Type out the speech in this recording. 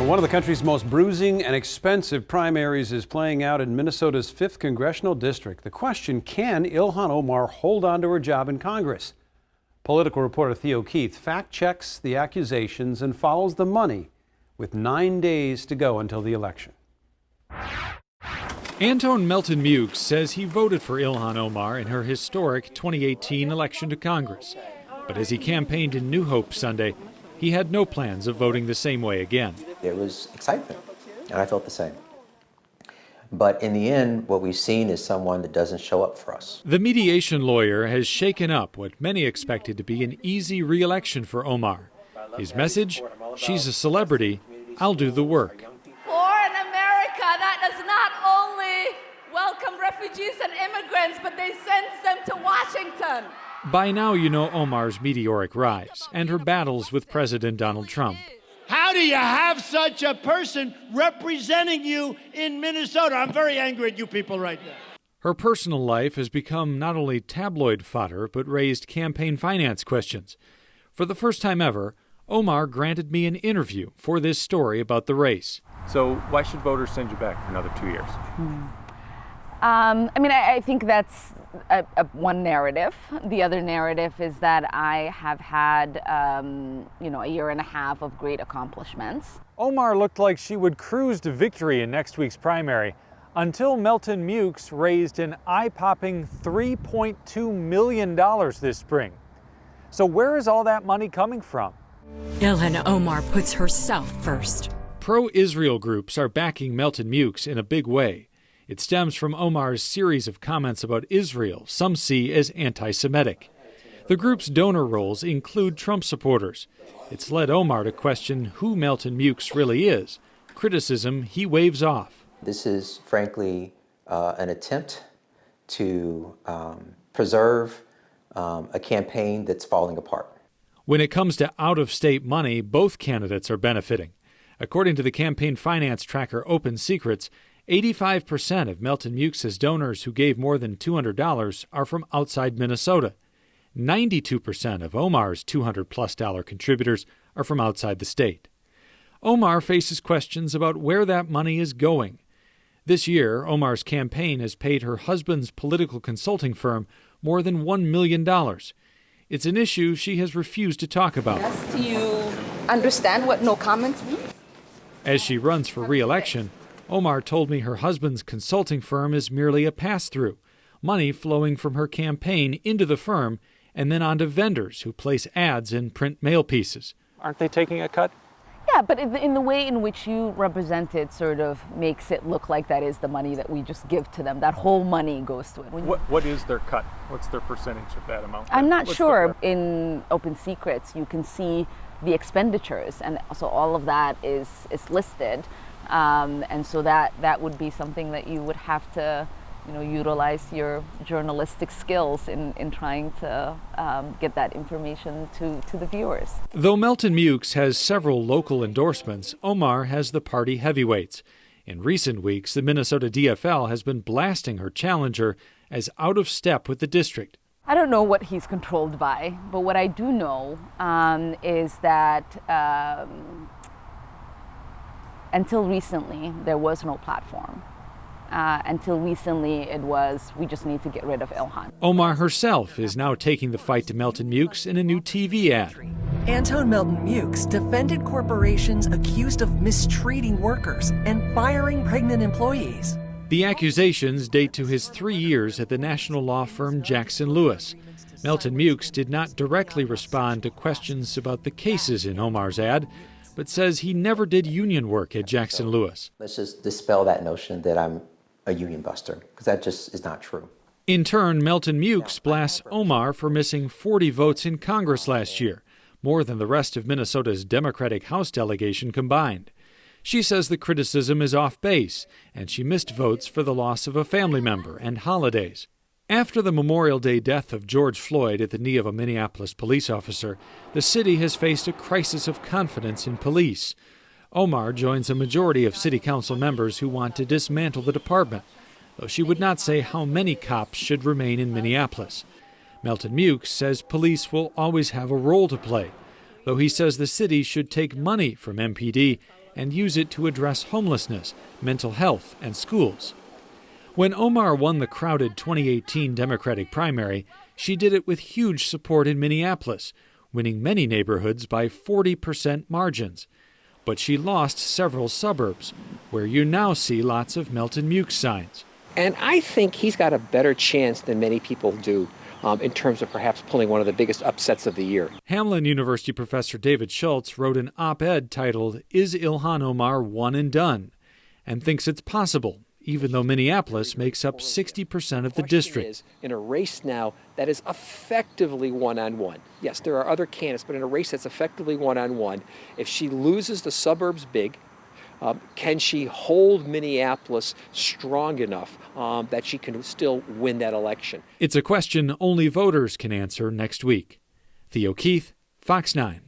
One of the country's most bruising and expensive primaries is playing out in Minnesota's 5th Congressional District. The question, can Ilhan Omar hold on to her job in Congress? Political reporter Theo Keith fact-checks the accusations and follows the money with 9 days to go until the election. Antone Melton Mukes says he voted for Ilhan Omar in her historic 2018 election to Congress. But as he campaigned in New Hope Sunday, he had no plans of voting the same way again. There was excitement, and I felt the same. But in the end, what we've seen is someone that doesn't show up for us. The mediation lawyer has shaken up what many expected to be an easy re-election for Omar. His message, she's a celebrity, I'll do the work. For an America that does not only welcome refugees and immigrants, but they send them to Washington. By now you know Omar's meteoric rise and her battles with President Donald Trump. How do you have such a person representing you in Minnesota? I'm very angry at you people right now. Her personal life has become not only tabloid fodder, but raised campaign finance questions. For the first time ever, Omar granted me an interview for this story about the race. So why should voters send you back for another 2 years? I think that's one narrative. The other narrative is that I have had, a year and a half of great accomplishments. Omar looked like she would cruise to victory in next week's primary until Melton Mukes raised an eye-popping $3.2 million this spring. So where is all that money coming from? Ilhan Omar puts herself first. Pro-Israel groups are backing Melton Mukes in a big way. It stems from Omar's series of comments about Israel some see as anti-Semitic. The group's donor rolls include Trump supporters. It's led Omar to question who Melton Mukes really is, criticism he waves off. This is, frankly, an attempt to preserve a campaign that's falling apart. When it comes to out-of-state money, both candidates are benefiting. According to the campaign finance tracker Open Secrets, 85% of Melton Mukes' donors who gave more than $200 are from outside Minnesota. 92% of Omar's $200+ contributors are from outside the state. Omar faces questions about where that money is going. This year, Omar's campaign has paid her husband's political consulting firm more than $1 million. It's an issue she has refused to talk about. Yes, do you understand what no comments means? As she runs for re-election, Omar told me her husband's consulting firm is merely a pass-through, money flowing from her campaign into the firm and then onto vendors who place ads in print mail pieces. Aren't they taking a cut? Yeah, but in the way in which you represent it sort of makes it look like that is the money that we just give to them. That whole money goes to it. What is their cut? What's their percentage of that amount? I'm not sure. In Open Secrets, you can see the expenditures, and so all of that is listed. And so that would be something that you would have to, utilize your journalistic skills in trying to get that information to the viewers. Though Melton Mukes has several local endorsements, Omar has the party heavyweights. In recent weeks, the Minnesota DFL has been blasting her challenger as out of step with the district. I don't know what he's controlled by, but what I do know is that until recently, there was no platform. Until recently, it was, we just need to get rid of Ilhan. Omar herself is now taking the fight to Melton Mukes in a new TV ad. Antone Melton Mukes defended corporations accused of mistreating workers and firing pregnant employees. The accusations date to his 3 years at the national law firm Jackson Lewis. Melton Mukes did not directly respond to questions about the cases in Omar's ad, but says he never did union work at Jackson Lewis. Let's just dispel that notion that I'm a union buster, because that just is not true. In turn, Melton Mukes blasts Omar for missing 40 votes in Congress last year, more than the rest of Minnesota's Democratic House delegation combined. She says the criticism is off base, and she missed votes for the loss of a family member and holidays. After the Memorial Day death of George Floyd at the knee of a Minneapolis police officer, the city has faced a crisis of confidence in police. Omar joins a majority of city council members who want to dismantle the department, though she would not say how many cops should remain in Minneapolis. Melton Mukes says police will always have a role to play, though he says the city should take money from MPD and use it to address homelessness, mental health, and schools. When Omar won the crowded 2018 Democratic primary, she did it with huge support in Minneapolis, winning many neighborhoods by 40% margins. But she lost several suburbs, where you now see lots of Melton Mukes signs. And I think he's got a better chance than many people do in terms of perhaps pulling one of the biggest upsets of the year. Hamline University professor David Schultz wrote an op-ed titled, "Is Ilhan Omar One and Done?" and thinks it's possible, even though Minneapolis makes up 60% of the district. In a race now that is effectively one-on-one. Yes, there are other candidates, but in a race that's effectively one-on-one, if she loses the suburbs big, can she hold Minneapolis strong enough that she can still win that election? It's a question only voters can answer next week. Theo Keith, Fox 9.